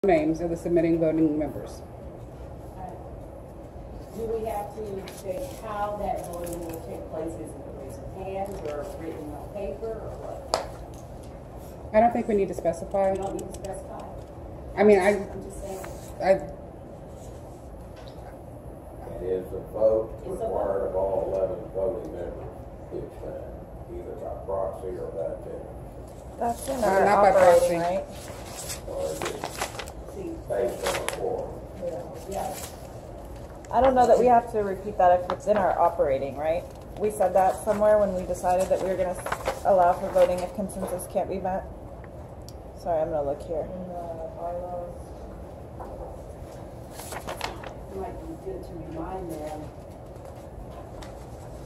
names of the submitting voting members. Do we have to say how that voting will take place? Is it a raise of hands or written on paper or what? I don't think we need to specify. We don't need to specify. I mean, I'm just saying. Is the vote required of all 11 voting members each time, either by proxy or by attendance? That's in Not our by proxy. operating, right? Or is it based on a quorum? Yeah. I don't know that we have to repeat that if it's in our operating, right? We said that somewhere when we decided that we were going to allow for voting if consensus can't be met. Sorry, I'm going to look here. In the bylaws, it might be good to remind them.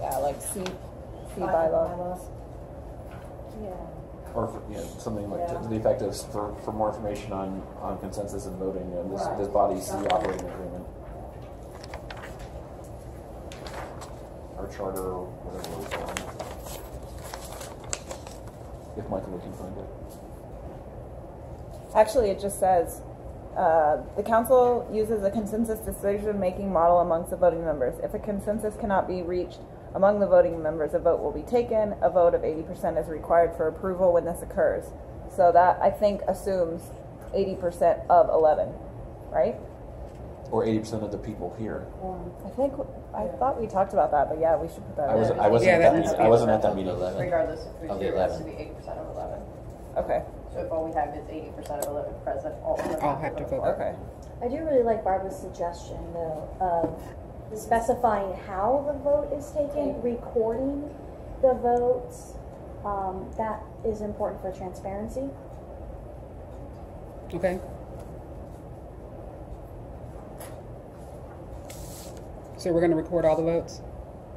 Yeah, like C bylaws. Yeah. Or for, something like to the effect of for more information on consensus and voting, this body's C operating agreement. Our charter or whatever it's on. If Michael can find it. Actually, it just says, the council uses a consensus decision-making model amongst the voting members. If a consensus cannot be reached among the voting members, a vote will be taken. A vote of 80% is required for approval when this occurs. So that, I think, assumes 80% of 11, right? Or 80% of the people here. I thought we talked about that, but yeah, we should put that in. I wasn't at that meeting. Regardless of the it has to be 8% of 11. Okay. So if all we have is 80% of 11 present, all 11 have to vote. Okay. I do really like Barbara's suggestion, though, of specifying how the vote is taken, recording the votes. That is important for transparency. Okay. So we're going to record all the votes?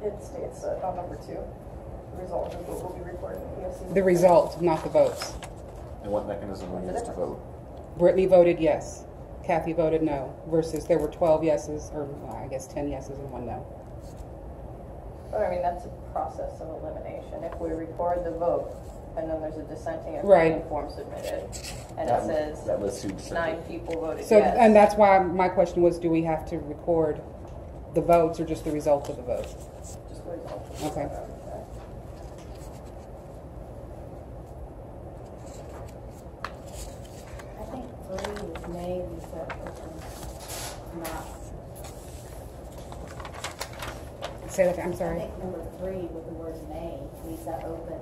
It states on number 2, the result of the vote will be recorded in the EFC. The result, not the votes. And what mechanism we use to vote? Brittany voted yes. Kathy voted no. Versus there were 12 yeses, or I guess 10 yeses and 1 no. But I mean, that's a process of elimination. If we record the vote, and then there's a dissenting Right. form submitted, and That it says that lists who dissented. 9 people voted So, yes. and that's why my question was, do we have to record the votes or just the result of the vote? Just the result. Okay. I think 3 is may be set open, not. Say that, I'm I sorry. think number 3 with the word may leaves that open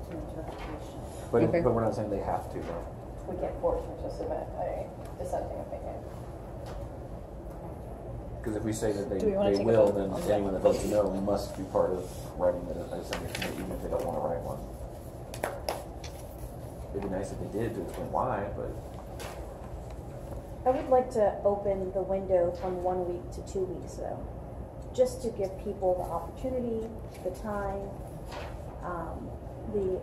to interpretation. But, Okay. but we're not saying they have to, though. We can't force them to submit a dissenting opinion. Because if we say that Do we wanna they take a will, vote then on that? anyone that votes no must be part of writing the dissenting opinion, even if they don't want to write one. It'd be nice if they did to explain why, but I would like to open the window from 1 week to 2 weeks, though, just to give people the opportunity, the time, the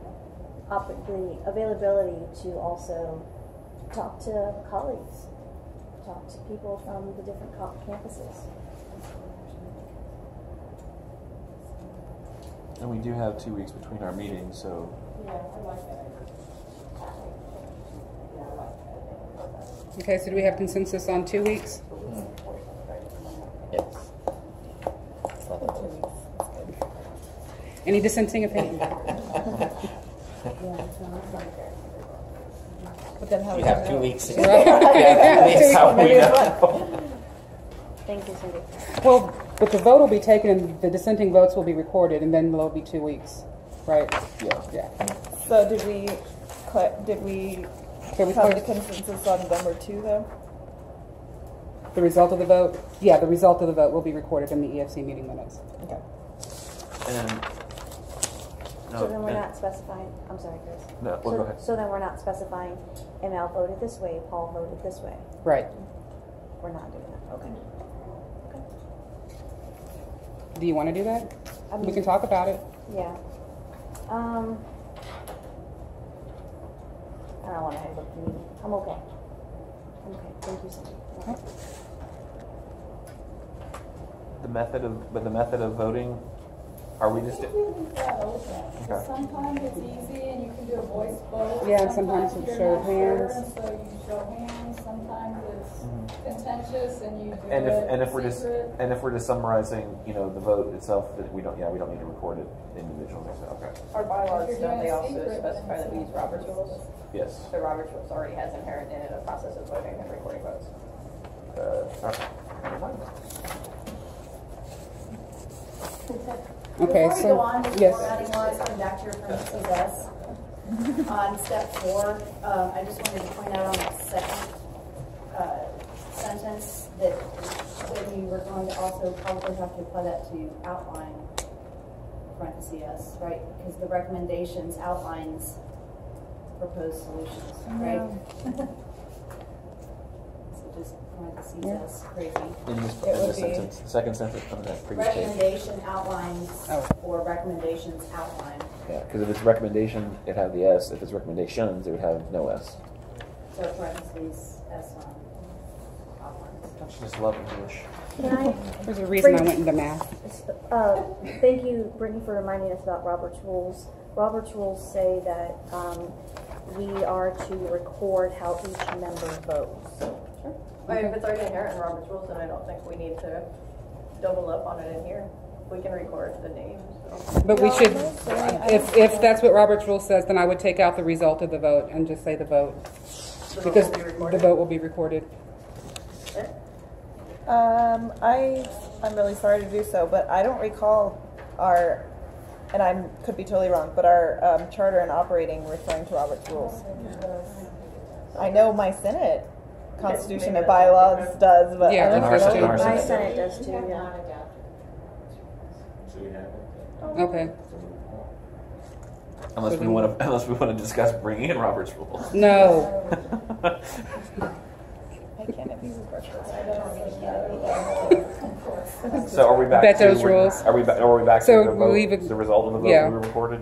availability to also talk to colleagues, talk to people from the different campuses. and we do have 2 weeks between our meetings, so Yeah, I like that. Okay, so do we have consensus on 2 weeks? yes. Any dissenting opinion? But then how You we have 2 know? weeks. Right. How we Maybe it's know. Thank you, Cindy. Well, but the vote will be taken and the dissenting votes will be recorded and then there'll be 2 weeks, right? Yeah. So did we So we come to close consensus on number 2, though? the result of the vote? Yeah, the result of the vote will be recorded in the EFC meeting minutes. Okay. And So then we're not specifying, I'm sorry, Chris. No, well, go ahead. So then we're not specifying, ML voted this way, Paul voted this way. Right. We're not doing that, okay. Do you want to do that? I We mean, can talk about it. Yeah. I don't want to have a meeting. I'm okay. I'm okay. Thank you, Cindy. Okay. the method of voting Are we just? I think we leave that open. Okay. Sometimes it's easy and you can do a voice vote. Yeah, sometimes it's you're show not sure, hands. and so you show hands. Sometimes it's contentious and you do And it if we're just summarizing, the vote itself, that we don't need to record it individually. So, okay. Our bylaws, If you're don't doing they a also secret, specify that we use Robert's rules? Yes. So Robert's rules already has inherent in it a process of voting and recording votes. Okay. Okay, Before we so, go on, just yes. formatting wise, coming back to your parentheses S, on step 4, I just wanted to point out on that second sentence that when you were going to also probably have to apply that to outline parentheses S, right? Because the recommendations outlines proposed solutions, right? So just parentheses S, crazy. In this, It would be- sentence, the second sentence on that previous page. Recommendation outlines Oh. or recommendations outline. Yeah, because if it's recommendation, it have the S. If it's recommendations, it would have no S. So parentheses S on outlines. Don't you just love English? Can I, There's a reason I went into math. thank you, Brittany, for reminding us about Robert's rules. Robert's rules say that we are to record how each member votes. I mean, if it's already inherent in Robert's rules, then I don't think we need to double up on it in here. We can record the names. So. But we No, should, I'm not saying- I if don't- that's what Robert's rule says, then I would take out the result of the vote and just say the vote. The vote Because will be the recorded. vote will be recorded. Okay. I'm really sorry to do so, but I don't recall our, and I could be totally wrong, but our charter and operating referring to Robert's rules. I know my Senate Constitution and bylaws does, but Yeah, I don't ours know. too. My Senate. Senate does too, yeah. Okay. Unless we want to discuss bringing in Robert's rules. No. I can't have these So are we back Beto's to rules. Are we back So to the vote? leave it- The result of the vote yeah. we recorded.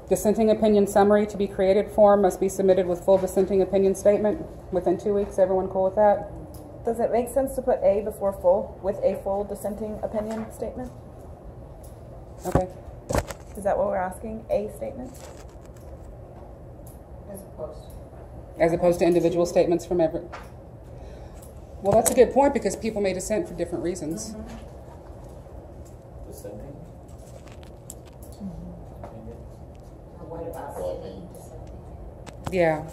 Dissenting opinion summary to be created form must be submitted with full dissenting opinion statement within 2 weeks. Everyone cool with that? Does it make sense to put A before full with a full dissenting opinion statement? Okay. Is that what we're asking? A statement? As opposed to individual statements from every. Well, that's a good point because people may dissent for different reasons. Dissenting. What about A? Yeah.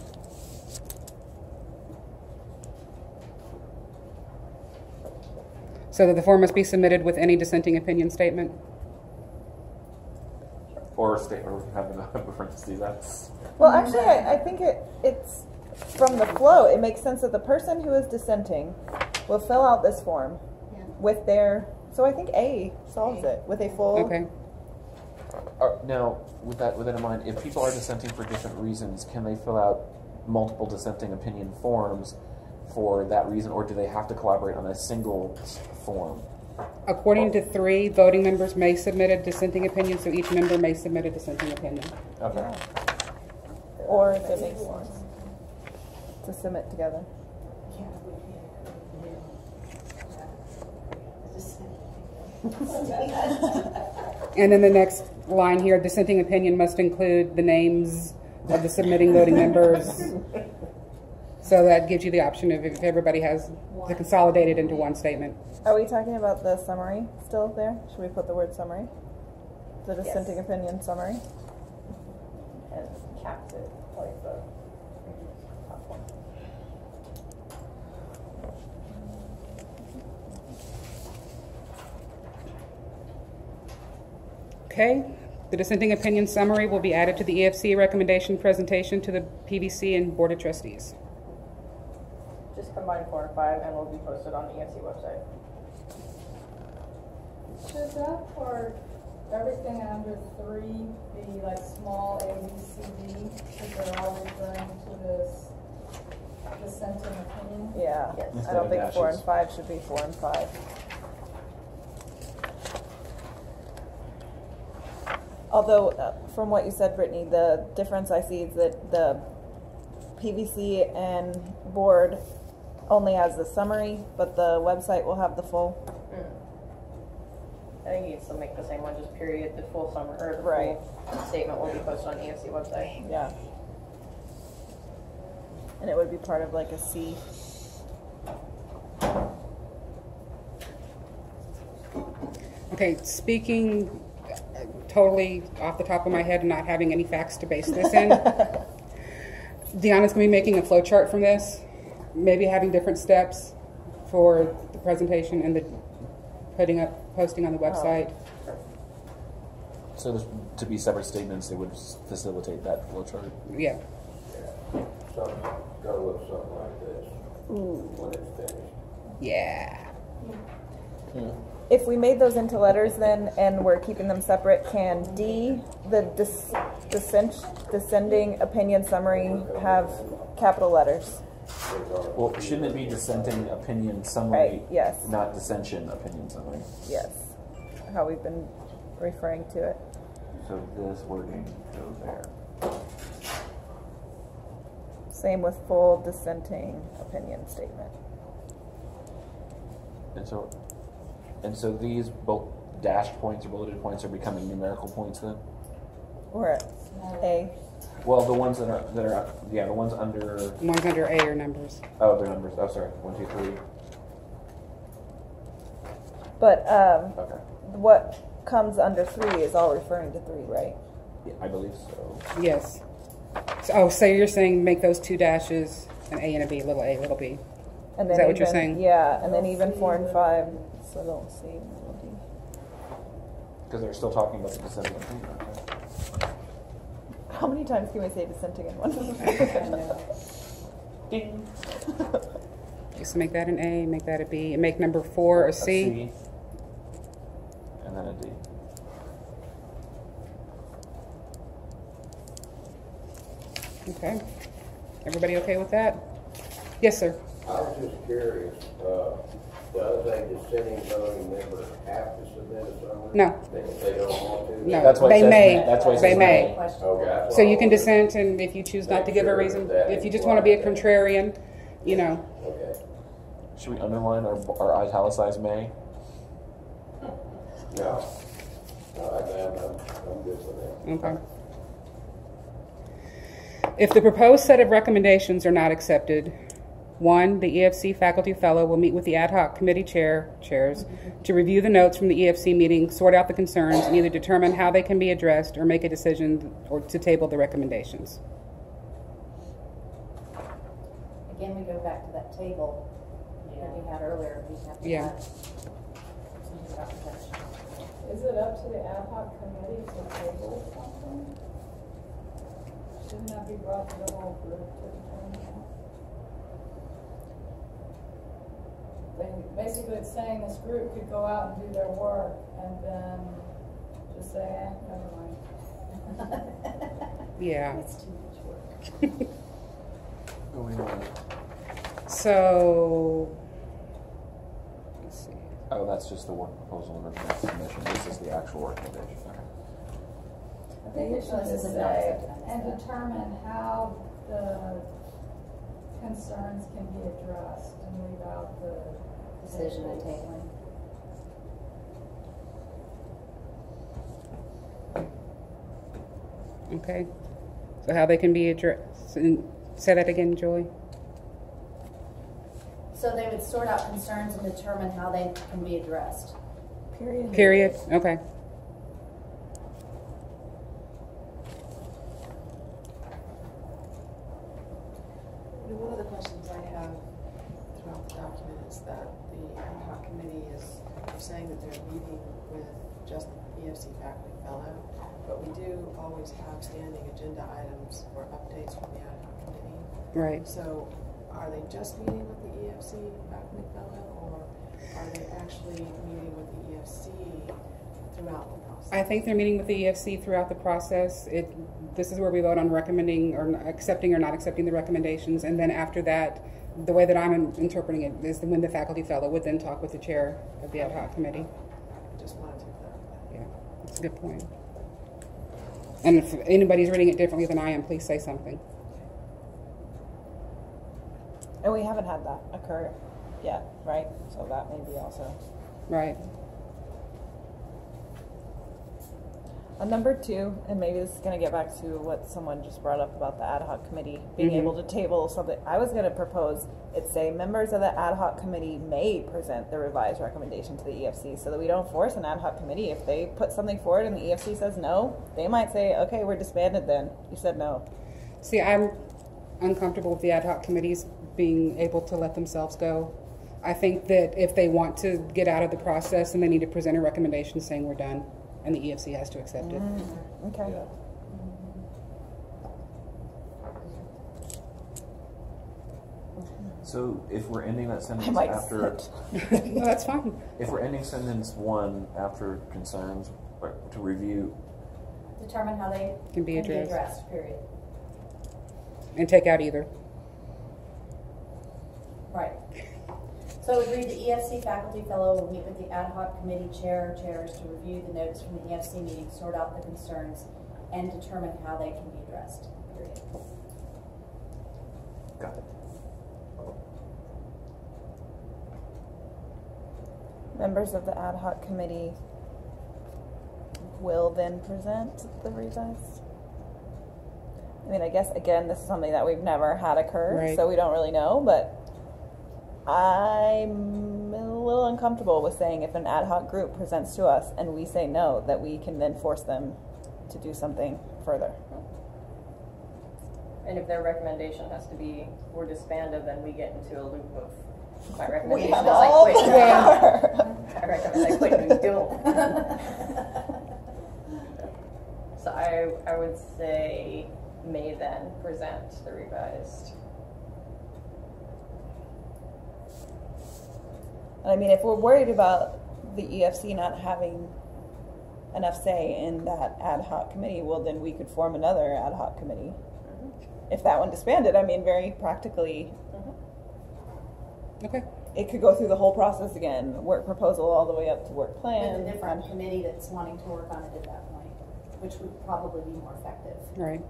So that the form must be submitted with any dissenting opinion statement. Or a statement where we have the parentheses. That's Well, actually, I think it's from the flow. It makes sense that the person who is dissenting will fill out this form with their. So I think A solves it with a full. Okay. now with that in mind, if people are dissenting for different reasons, can they fill out multiple dissenting opinion forms for that reason, or do they have to collaborate on a single form? According to 3, voting members may submit a dissenting opinion, so each member may submit a dissenting opinion. Okay. Or if it makes sense to submit together. And then the next line here, dissenting opinion must include the names of the submitting voting members. So that gives you the option of if everybody has to consolidate it into one statement. Are we talking about the summary still there? Should we put the word summary? The dissenting opinion summary? And capped it like the top one. Okay, the dissenting opinion summary will be added to the EFC recommendation presentation to the PVC and Board of Trustees. Just combine 4 and 5 and will be posted on the EFC website. Should that part, everything under 3 be like small a, b, c, d, because they're all referring to this dissenting opinion? Yeah. Yes. I don't think Instead of 4 and dashes. 5 should be 4 and 5. Although, from what you said, Brittany, the difference I see is that the PVC and board only has the summary, but the website will have the full. I think you can still make the same one, just period, the full summary, or the Right. full statement will be posted on the EFC website. Yeah. And it would be part of like a C. Okay, speaking totally off the top of my head and not having any facts to base this in, Deanna's going to be making a flow chart from this, maybe having different steps for the presentation and the posting on the website. So there's to be separate statements that would facilitate that flow chart. Yeah. Go with something like this when it's finished. Yeah. If we made those into letters then, and we're keeping them separate, can D, the descending opinion summary, have capital letters? Well, shouldn't it be dissenting opinion summary? Right, yes. Not dissension opinion summary. Yes. How we've been referring to it. So this wording goes there. Same with full dissenting opinion statement. And so these dashed points or bulleted points are becoming numerical points then? Or A. Well, the ones that are the ones under. The ones under A are numbers. Oh, they're numbers. Oh, sorry. 1, 2, 3. But Okay. what comes under 3 is all referring to 3, right? Yeah, I believe so. Yes. So you're saying make those 2 dashes an A and a B, little A, little B. And Is then that what you're saying? Yeah, and then even 4 and 5, so little C and little D. Because they're still talking about the dissenting opinion. Okay. How many times can we say dissenting in one? Ding. Just make that an A, make that a B, and make number 4 a C. And then a D. Okay. Everybody okay with that? Yes, sir. I was just curious, does a dissenting voting member have to submit a summary? No. If they don't want to? No. That's why it They says may. That's why it They says may. Okay. that's So all you can I was- dissent, and if you choose not to give a reason, if you just want to be a contrarian, you know. Okay. Should we underline or italicize may? No. No, I'm good with that. Okay. If the proposed set of recommendations are not accepted, 1, the EFC faculty fellow will meet with the ad hoc committee chairs to review the notes from the EFC meeting, sort out the concerns, and either determine how they can be addressed or make a decision or to table the recommendations. Again, we go back to that table that we had earlier. We have to Yeah. have something about protection. Is it up to the ad hoc committee to table something? Shouldn't that be brought to the whole group to determine that? Basically, it's saying this group could go out and do their work and then just say, never mind. Yeah. It's too much work. Going on. So, let's see. Oh, that's just the work proposal and recommended submission. This is the actual recommendation. Okay. I think it should just say, and determine how the concerns can be addressed and leave out the Decision and tabling. Okay. So how they can be addressed. Say that again, Joy. So they would sort out concerns and determine how they can be addressed. Period. Period. Okay. One of the questions I have throughout the document is that the ad hoc committee is saying that they're meeting with just the EFC faculty fellow, but we do always have standing agenda items or updates from the ad hoc committee. Right. So are they just meeting with the EFC faculty fellow, or are they actually meeting with the EFC throughout the process? I think they're meeting with the EFC throughout the process. This is where we vote on recommending or accepting or not accepting the recommendations, and then after that, the way that I'm interpreting it is when the faculty fellow would then talk with the chair of the ad hoc committee. Just wanted to clarify. Yeah, that's a good point. And if anybody's reading it differently than I am, please say something. And we haven't had that occur yet, right? So that may be also. Right. On number 2, and maybe this is going to get back to what someone just brought up about the ad hoc committee being able to table something. I was going to propose it say members of the ad hoc committee may present the revised recommendation to the EFC, so that we don't force an ad hoc committee. If they put something forward and the EFC says no, they might say, okay, we're disbanded then. You said no. See, I'm uncomfortable with the ad hoc committees being able to let themselves go. I think that if they want to get out of the process, then they need to present a recommendation saying we're done, and the EFC has to accept it. Okay. Yeah. So if we're ending that sentence after, No, that's fine. if we're ending sentence 1 after concerns, or to review, Determine how they Can be addressed. period. And take out either. Right. So it would read, the EFC faculty fellow will meet with the ad hoc committee chair or chairs to review the notes from the EFC meeting, sort out the concerns, and determine how they can be addressed, period. got it. Members of the ad hoc committee will then present the revised. I mean, I guess, again, this is something that we've never had occur, Right. so we don't really know, but I'm a little uncomfortable with saying if an ad hoc group presents to us and we say no, that we can then force them to do something further. And if their recommendation has to be, we're disbanded, then we get into a loop of, my recommendation is all I quit. the I recommend I quit and we don't. So I would say may then present the revised. And I mean, if we're worried about the EFC not having enough say in that ad hoc committee, well, then we could form another ad hoc committee. If that one disbanded, I mean, very practically, Okay. it could go through the whole process again, work proposal all the way up to work plan. With a different committee that's wanting to work on it at that point, which would probably be more effective. Right.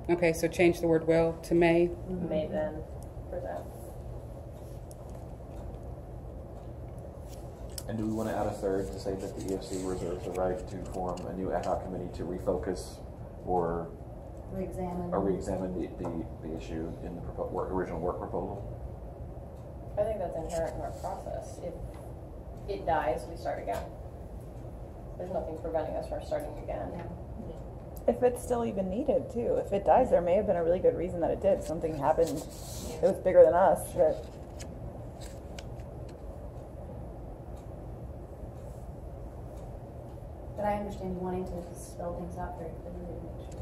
Okay, so change the word will to may. May then present. And do we want to add a third to say that the EFC reserves the right to form a new ad hoc committee to refocus or re-examine the issue in the original work proposal? I think that's inherent in our process. If it dies, we start again. There's nothing preventing us from starting again. Yeah. If it's still even needed too. If it dies, there may have been a really good reason that it did. Something happened that was bigger than us that. But I understand you wanting to spell things out very clearly and make sure.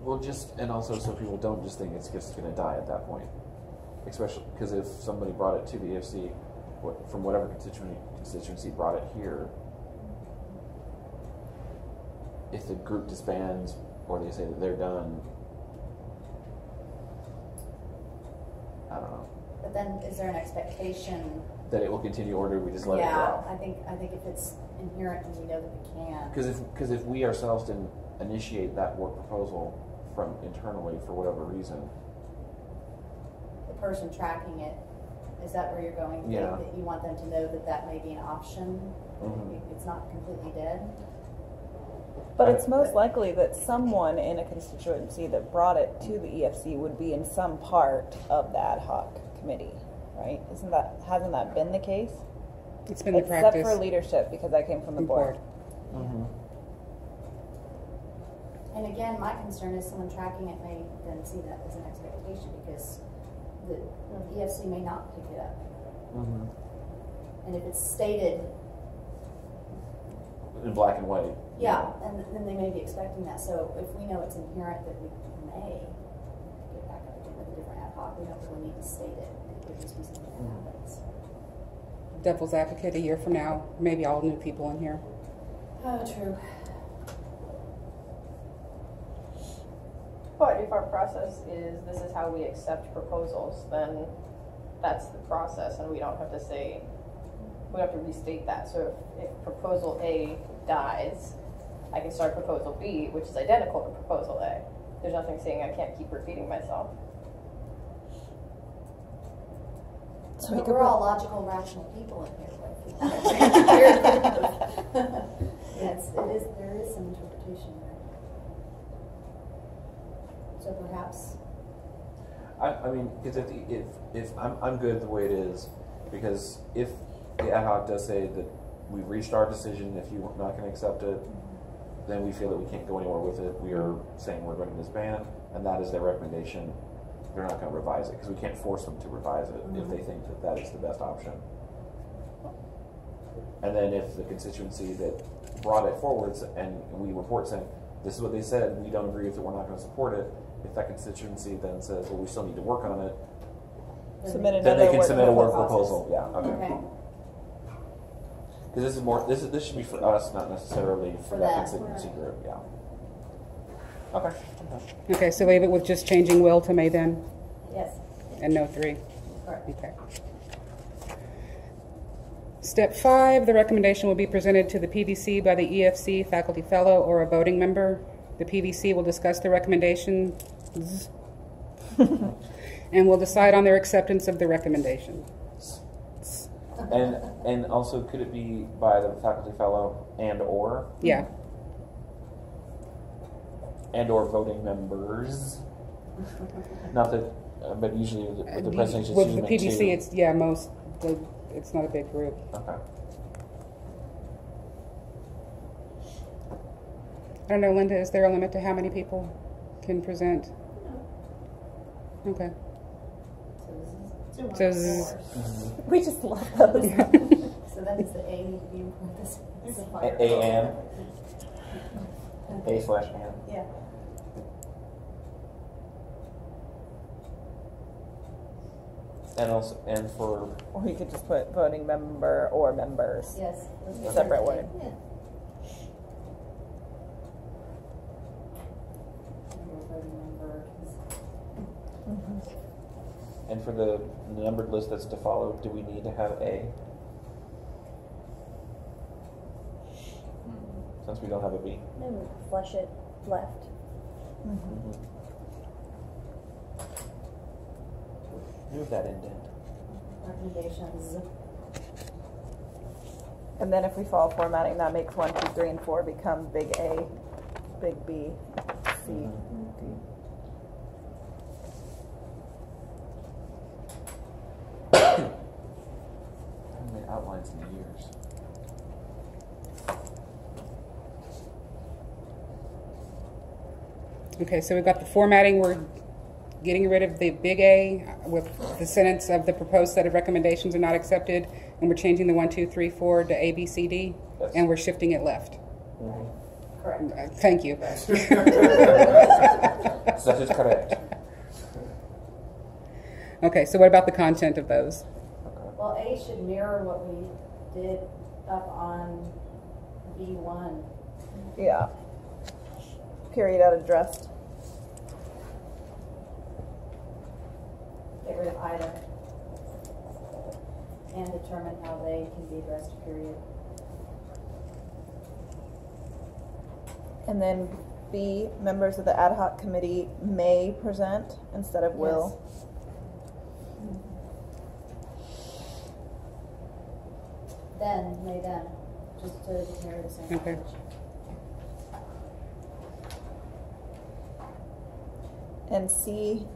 Well, and also so people don't just think it's just going to die at that point. Especially because if somebody brought it to the EFC, from whatever constituency brought it here, if the group disbands or they say that they're done, I don't know. But then, is there an expectation? That it will continue, or do we just let it Yeah, drop? I think if it's inherent and we know that we can. Because if we ourselves didn't initiate that work proposal from internally for whatever reason, The person tracking it, is that where you're going? Yeah. That you want them to know that that may be an option? Mhm. It's not completely dead? But it's most likely that someone in a constituency that brought it to the EFC would be in some part of the ad hoc committee, right? Hasn't that been the case? It's been the Except practice. for leadership, because I came from the board. And again, my concern is someone tracking it may then see that as an expectation because the EFC may not pick it up. And if it's stated, in black and white. yeah, and then they may be expecting that. So if we know it's inherent that we may get back up again with a different ad hoc, we don't really need to state it. It would just be something that happens. Devil's advocate, a year from now, maybe all new people in here. Oh, true. But if our process is, this is how we accept proposals, then that's the process, and we don't have to say, we have to restate that. So if proposal A dies, I can start proposal B, which is identical to proposal A. There's nothing saying I can't keep repeating myself. So But we we're could all logical, rational people in here. Yes, there is some interpretation there. So perhaps, I mean, because if I'm good the way it is, because if the ad hoc does say that we've reached our decision, if you're not going to accept it, then we feel that we can't go anywhere with it. We are saying we're going to disband, and that is their recommendation. They're not going to revise it because we can't force them to revise it if they think that that is the best option. And then if the constituency that brought it forwards and we report saying, this is what they said, we don't agree with it, we're not going to support it, if that constituency then says, well, we still need to work on it, submit then they can another submit a work process. proposal. Yeah, okay. okay, Because this is more, this should be for us, not necessarily for For that that, constituency right. group. Yeah. Okay. Okay, so leave it with just changing will to may then, yes, and no 3. correct. Okay. Step 5, the recommendation will be presented to the PVC by the EFC faculty fellow or a voting member. The PVC will discuss the recommendations and will decide on their acceptance of the recommendation. And also, could it be by the faculty fellow and or Yeah. voting members? Not that, but usually with the presentation, With the PVC, it's, yeah, it's not a big group. Okay. I don't know, Linda, is there a limit to how many people can present? Okay. So this is, We just love those. So that is the A viewpoint, this is the fire. A/and. A/and. Yeah. And also, and for Or you could just put voting member or members. Yes. Separate word. Yeah. and for the numbered list that's to follow, do we need to have A? Since we don't have a B. No, flush it left. Move that indent. Recommendations. And then if we follow formatting, that makes 1, 2, 3, and 4 become big A, big B, C, D. I haven't made outlines in years. okay, so we've got the formatting. We're getting rid of the big A with the sentence of the proposed set of recommendations are not accepted, and we're changing the 1, 2, 3, 4 to A, B, C, D, Yes. and we're shifting it left. Correct. Thank you. That is correct. Okay, so what about the content of those? Well, A should mirror what we did up on B1. Yeah. Period out addressed. Get rid of item. And determine how they can be addressed, period. And then B, members of the ad hoc committee may present instead of will. Then, may then, just to mirror the same Okay. language. And C,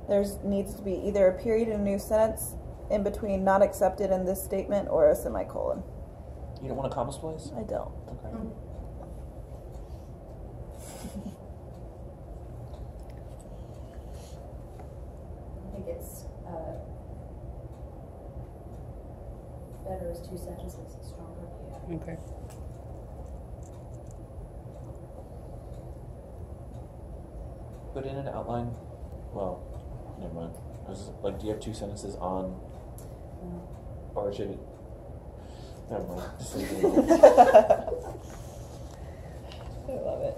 there's needs to be either a period and a new sentence in between not accepted in this statement or a semicolon. You don't want a comma splice? I don't. Okay. I think it's better as 2 sentences, it's stronger. Okay. Put in an outline. Well, never mind. I was like, do you have 2 sentences on, or should it? Never mind. Just leave it alone. I love it.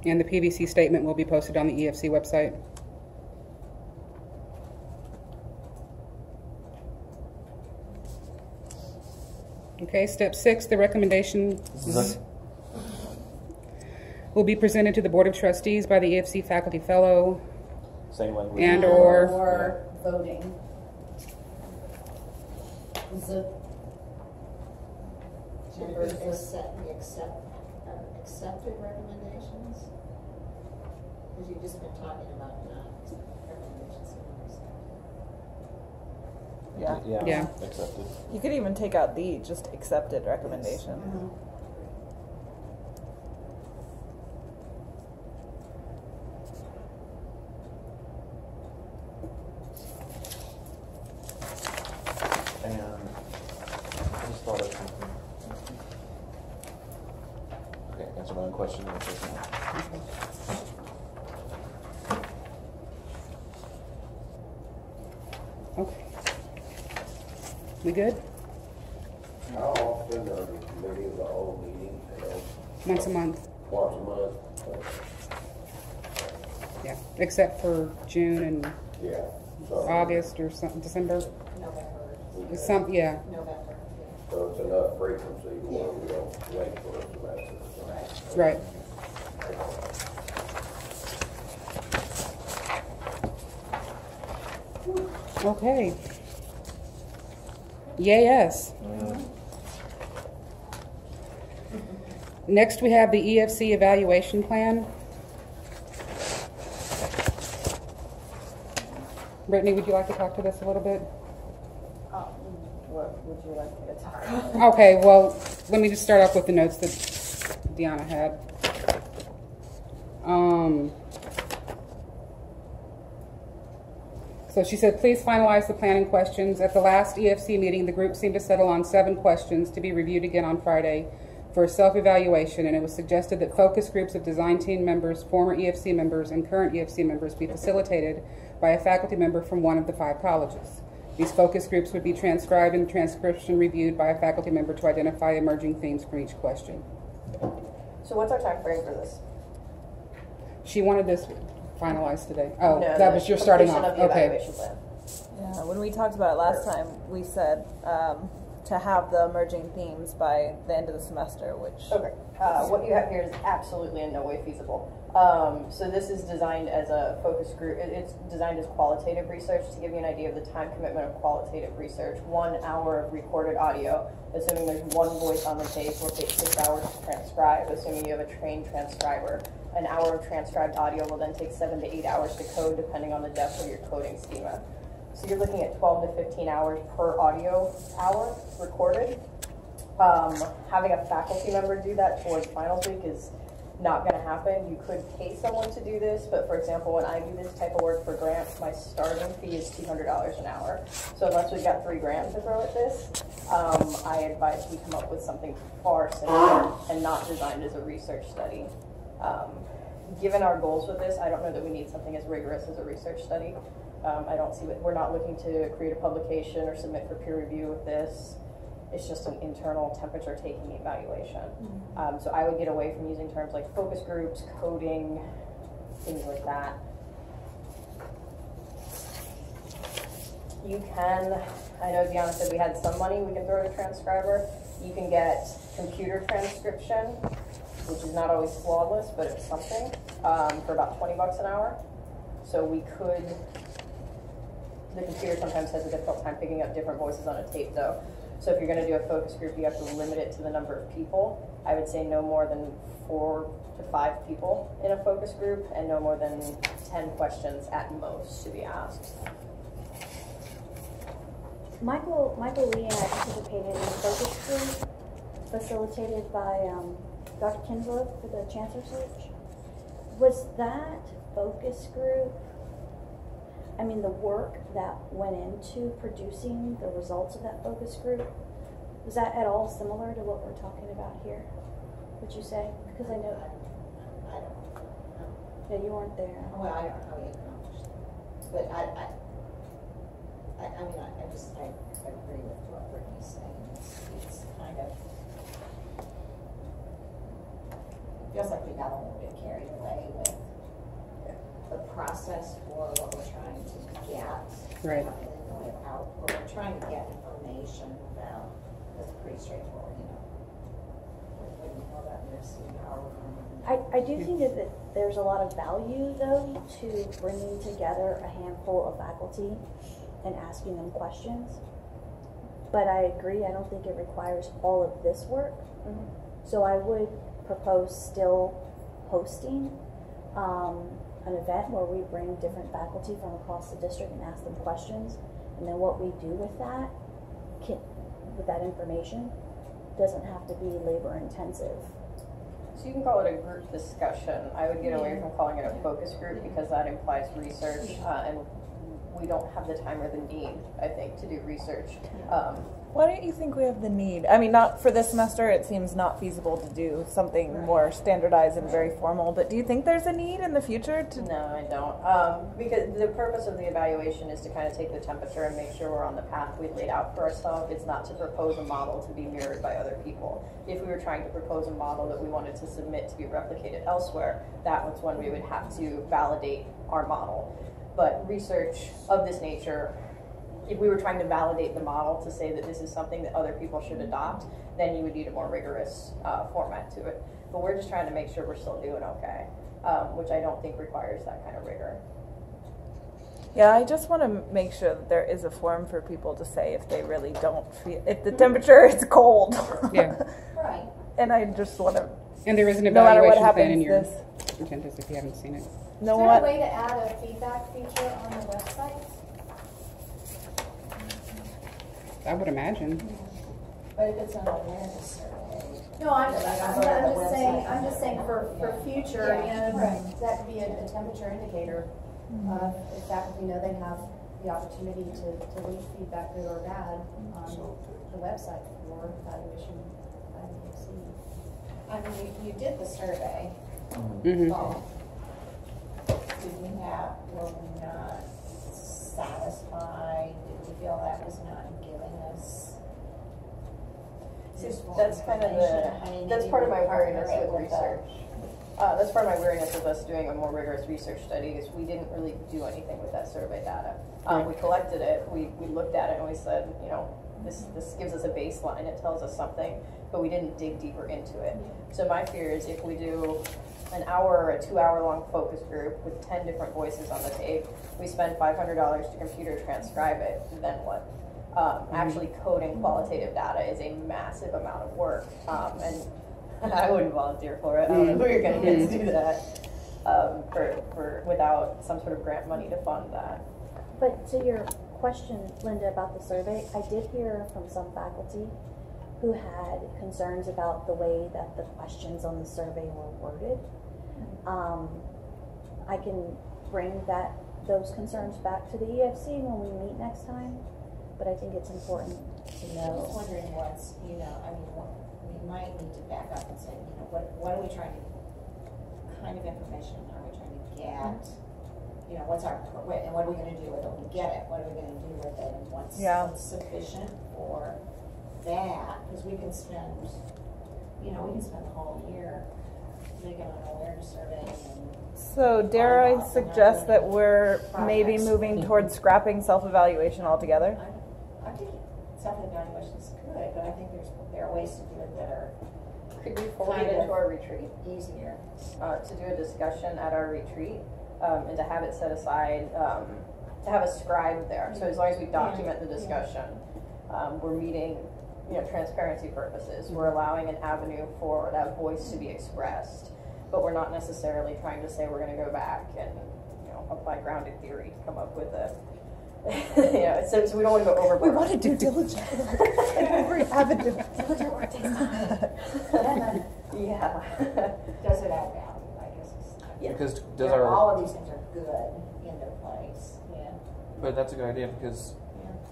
And the PVC statement will be posted on the EFC website. Okay, step 6, the recommendations will be presented to the Board of Trustees by the EFC faculty fellow Same language. and or voting. Accepted recommendations? Because you've just been talking about recommendations. Yeah. Accepted. You could even take out the just accepted recommendation. And I just thought of something. Okay, answer my own question. And answer now. Okay. We good? How often are the committees, the whole meeting, Once a month. once a month? Yeah, except for June and Yeah. So, August or something, December. November. Some, yeah. November. so it's enough frequency where we don't wait for a semester. Right. Okay. Yes. Next, we have the EFC evaluation plan. Brittany, would you like to talk to this a little bit? What would you like me to talk about? Okay, well, let me just start off with the notes that Deanna had. So she said, please finalize the planning questions. At the last EFC meeting, the group seemed to settle on 7 questions to be reviewed again on Friday for a self-evaluation, and it was suggested that focus groups of design team members, former EFC members, and current EFC members be facilitated by a faculty member from one of the 5 colleges. These focus groups would be transcribed and transcription reviewed by a faculty member to identify emerging themes from each question. So what's our time frame for this? She wanted this finalized today. Oh, No, that was your starting completion off. of the Okay. evaluation plan. Yeah, when we talked about it last time, we said to have the emerging themes by the end of the semester, which... Okay. What you have here is absolutely in no way feasible. So this is designed as a focus group. It's designed as qualitative research. To give you an idea of the time commitment of qualitative research, 1 hour of recorded audio, assuming there's 1 voice on the tape, will take 6 hours to transcribe, assuming you have a trained transcriber. An hour of transcribed audio will then take 7 to 8 hours to code, depending on the depth of your coding schema. So you're looking at 12 to 15 hours per audio hour recorded. Having a faculty member do that towards finals week is not going to happen. You could pay someone to do this, but for example, when I do this type of work for grants, my starting fee is $200 an hour. So unless we've got $3,000 to throw at this, I advise we come up with something far simpler and not designed as a research study. Given our goals with this, I don't know that we need something as rigorous as a research study. I don't see it. We're not looking to create a publication or submit for peer review with this. It's just an internal temperature taking evaluation. So I would get away from using terms like focus groups, coding, things like that. You can, I know Deanna said we had some money we can throw to transcriber. You can get computer transcription, which is not always flawless, but it's something, for about $20 an hour. So we could, the computer sometimes has a difficult time picking up different voices on a tape though. So if you're going to do a focus group, you have to limit it to the number of people. I would say no more than 4 to 5 people in a focus group, and no more than 10 questions at most to be asked. Michael Lee and I participated in a focus group facilitated by Dr. Kinslow for the Chancellor Search. Was that focus group, I mean the work that went into producing the results of that focus group, was that at all similar to what we're talking about here, would you say? Because I know, I don't know. yeah, you weren't there. Well, I don't know how we accomplished that. But I mean, I agree with what Brittany's saying. It's kind of, it feels like we got a little bit carried away with the process for what we're trying to get. Right. What we're trying to get information about that's pretty straightforward, you know. When you know that EFC power from. I do think that there's a lot of value, though, to bringing together a handful of faculty and asking them questions. But I agree, I don't think it requires all of this work. So I would propose still hosting an event where we bring different faculty from across the district and ask them questions. And then what we do with that, with that information, doesn't have to be labor intensive. So you can call it a group discussion. I would get away from calling it a focus group because that implies research, and we don't have the time or the need, I think, to do research. Why don't you think we have the need? I mean, not for this semester, it seems not feasible to do something more standardized and very formal, but do you think there's a need in the future to? No, I don't. Because the purpose of the evaluation is to kind of take the temperature and make sure we're on the path we laid out for ourselves. It's not to propose a model to be mirrored by other people. If we were trying to propose a model that we wanted to submit to be replicated elsewhere, that was when we would have to validate our model. But research of this nature, if we were trying to validate the model to say that this is something that other people should adopt, then you would need a more rigorous format to it. But we're just trying to make sure we're still doing okay, which I don't think requires that kind of rigor. Yeah, I just want to make sure that there is a forum for people to say if they really don't feel, if the temperature is cold. Yeah. Right. And I just want to. And there is an No matter what evaluation plan in happens, your agendas if you haven't seen it. No Is there what? a way to add a feedback feature on the website? I would imagine. But if it's an awareness survey. No, I'm just saying for future, Yeah, right. that could be a temperature indicator. If faculty know they have the opportunity to leave feedback, good or bad, on the website for evaluation by the EFC. I mean, you did the survey. Mm-hmm. Did we were we not satisfied? Did we feel that was not giving us? That's kind of that's part of my weariness with research. That's part of my weariness with us doing a more rigorous research study is we didn't really do anything with that survey data. We collected it, we looked at it and we said, you know, this gives us a baseline, it tells us something, but we didn't dig deeper into it. So my fear is if we do an hour or a 2-hour long focus group with 10 different voices on the tape, we spend $500 to computer transcribe it, then what? Actually coding qualitative data is a massive amount of work, and I wouldn't volunteer for it. I don't know who you're going to get to do that for without some sort of grant money to fund that. But to your question, Linda, about the survey, I did hear from some faculty who had concerns about the way that the questions on the survey were worded. I can bring those concerns back to the EFC when we meet next time, but I think it's important to know. I was wondering what's, we might need to back up and say, what are we trying to, kind of information are we trying to get? What's our, and what are we going to do with it when we get it? What are we going to do with it? And what's sufficient for that? Because we can spend, we can spend the whole year making an awareness survey. So dare I suggest that we're maybe moving towards scrapping self-evaluation altogether? I think self-evaluation is good, but I think there are ways to do it that are Could we fold it into our retreat? easier. To do a discussion at our retreat and to have it set aside, to have a scribe there. So as long as we document the discussion, we're meeting, transparency purposes. We're allowing an avenue for that voice to be expressed, but we're not necessarily trying to say we're going to go back and, apply grounded theory to come up with a, so we don't want to go overboard. We want to do diligent work. Every avenue. Diligent work takes time. Yeah. Does it add value, I guess. Yeah. Because all of these things are good in their place. Yeah. But that's a good idea because,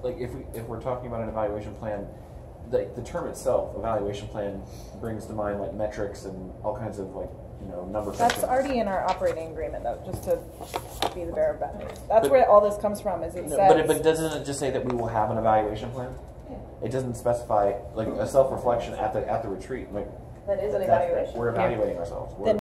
like, if we're talking about an evaluation plan, the term itself, evaluation plan, brings to mind like metrics and all kinds of number. That's already in our operating agreement, though. Just to be the bearer of bad news. That's where all this comes from. Is it says? But doesn't it just say that we will have an evaluation plan? Yeah. It doesn't specify like a self-reflection at the retreat. Like that is an evaluation. We're evaluating ourselves.